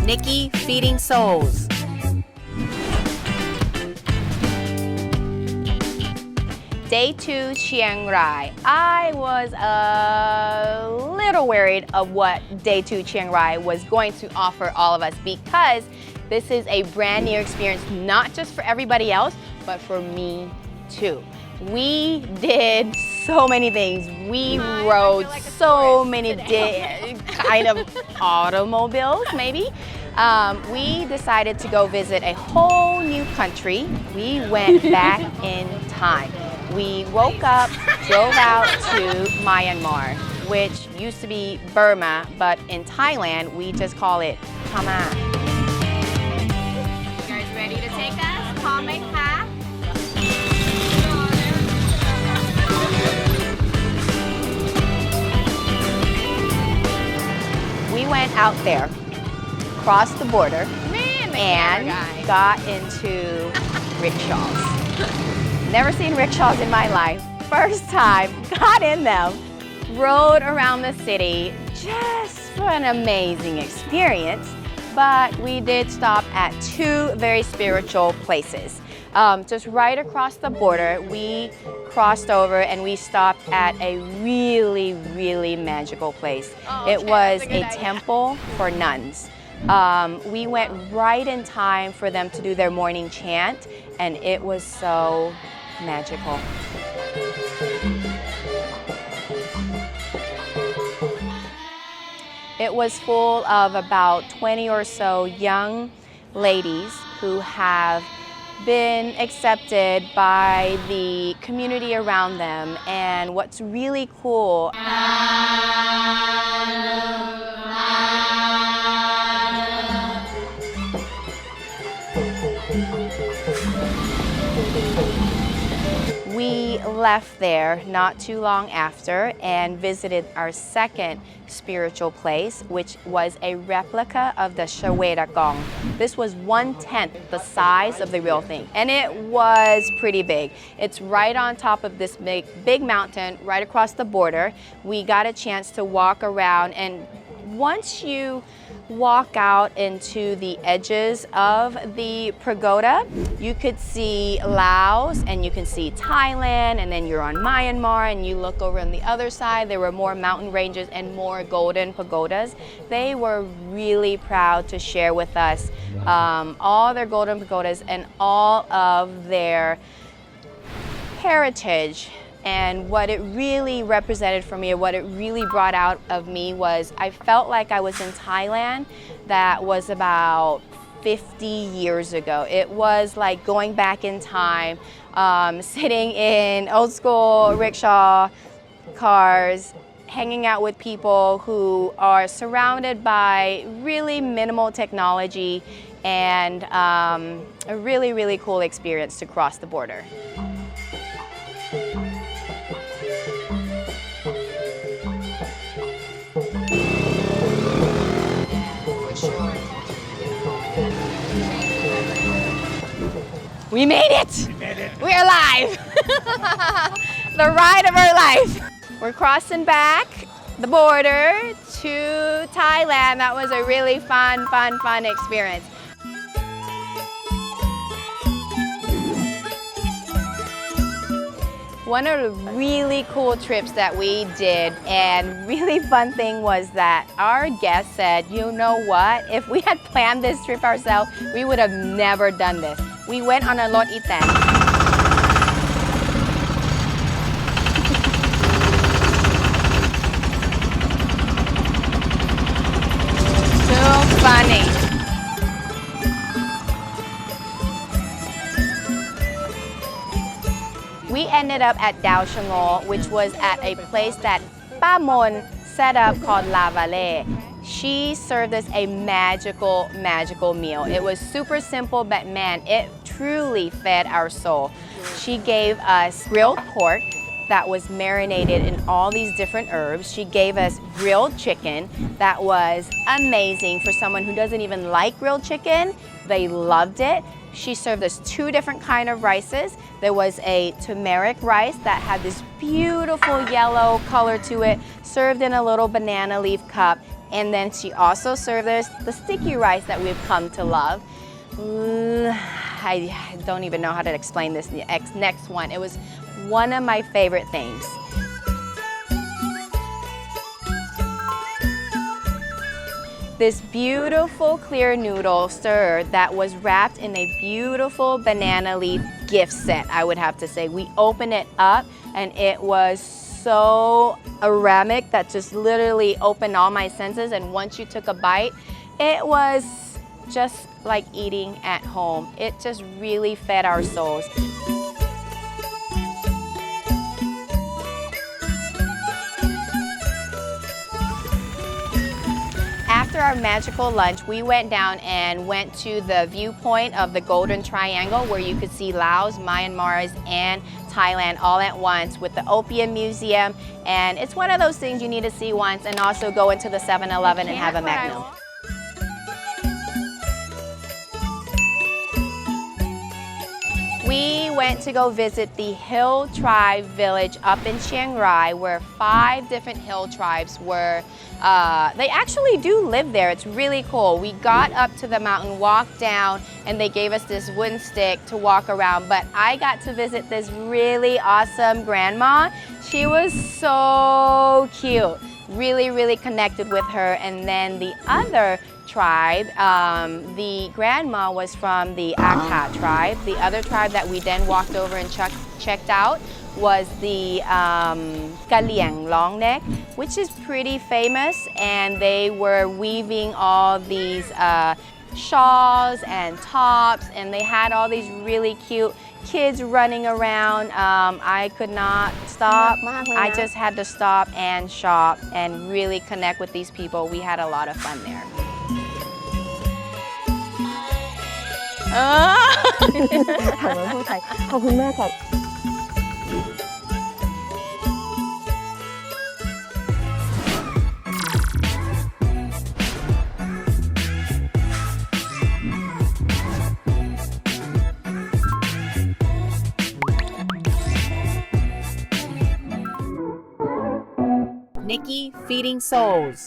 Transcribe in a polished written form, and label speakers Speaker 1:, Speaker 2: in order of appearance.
Speaker 1: Nikky Feeding Souls. Day 2, Chiang Rai. I was a little worried of what Day 2 Chiang Rai was going to offer all of us because this is a brand new experience, not just for everybody else, but for me too. We did so many things. We rode like so many kind of automobiles, maybe. We decided to go visit a whole new country. We went back in time. We woke up, drove out to Myanmar, which used to be Burma, but in Thailand, we just call it Pra Ma. You guys ready to take us? Comment half. We went out there, crossed the border, and got into rickshaws. Never seen rickshaws in my life. First time, got in them, rode around the city just for an amazing experience. But we did stop at 2 very spiritual places. Just right across the border, we crossed over and we stopped at a really, really magical place. It was a temple for nuns. We went right in time for them to do their morning chant, and it was so magical. It was full of about 20 or so young ladies who have been accepted by the community around them. And what's really cool, we left there not too long after and visited our second spiritual place, which was a replica of the Shwedagon. This was 1/10 the size of the real thing, and it was pretty big. It's right on top of this big mountain right across the border. We got a chance to walk around, and once you walk out into the edges of the pagoda, you could see Laos and you can see Thailand, and then you're on Myanmar and you look over on the other side. There were more mountain ranges and more golden pagodas. They were really proud to share with us all their golden pagodas and all of their heritage. And what it really represented for me, or what it really brought out of me, was I felt like I was in Thailand that was about 50 years ago. It was like going back in time, sitting in old school rickshaw cars, hanging out with people who are surrounded by really minimal technology, and a really, really cool experience to cross the border. We made it! We made it! We're alive! The ride of our life! We're crossing back the border to Thailand. That was a really fun experience. One of the really cool trips that we did, and really fun thing, was that our guest said, you know what, if we had planned this trip ourselves, we would have never done this. We went on a lot itan. So funny. We ended up at Doi Sa Ngo, which was at a place that Pa Ma set up called Vallee. She served us a magical meal. It was super simple, but man, it truly fed our soul. She gave us grilled pork that was marinated in all these different herbs. She gave us grilled chicken that was amazing for someone who doesn't even like grilled chicken. They loved it. She served us 2 different kind of rices. There was a turmeric rice that had this beautiful yellow color to it, served in a little banana leaf cup. And then she also served us the sticky rice that we've come to love. I don't even know how to explain this next one. It was one of my favorite things. This beautiful clear noodle stir that was wrapped in a beautiful banana leaf gift set, I would have to say. We opened it up and it was so aromatic that just literally opened all my senses, and once you took a bite, it was just like eating at home. It just really fed our souls. After our magical lunch, we went down and went to the viewpoint of the Golden Triangle, where you could see Laos, Myanmar, and Thailand all at once, with the Opium Museum. And it's one of those things you need to see once, and also go into the 7-Eleven and have a Magnum. We went to go visit the Hill Tribe village up in Chiang Rai, where 5 different hill tribes were, they actually do live there. It's really cool. We got up to the mountain, walked down, and they gave us this wooden stick to walk around. But I got to visit this really awesome grandma. She was so cute. Really, really connected with her. And then the other tribe, the grandma was from the Aka tribe. The other tribe that we then walked over and checked out was the Kaliang long neck, which is pretty famous, and they were weaving all these shawls and tops, and they had all these really cute kids running around. I could not stop. I just had to stop and shop and really connect with these people. We had a lot of fun there.
Speaker 2: ถามว่าพูดไทยขอบคุณมากค่ะ
Speaker 3: Nikky feeding souls.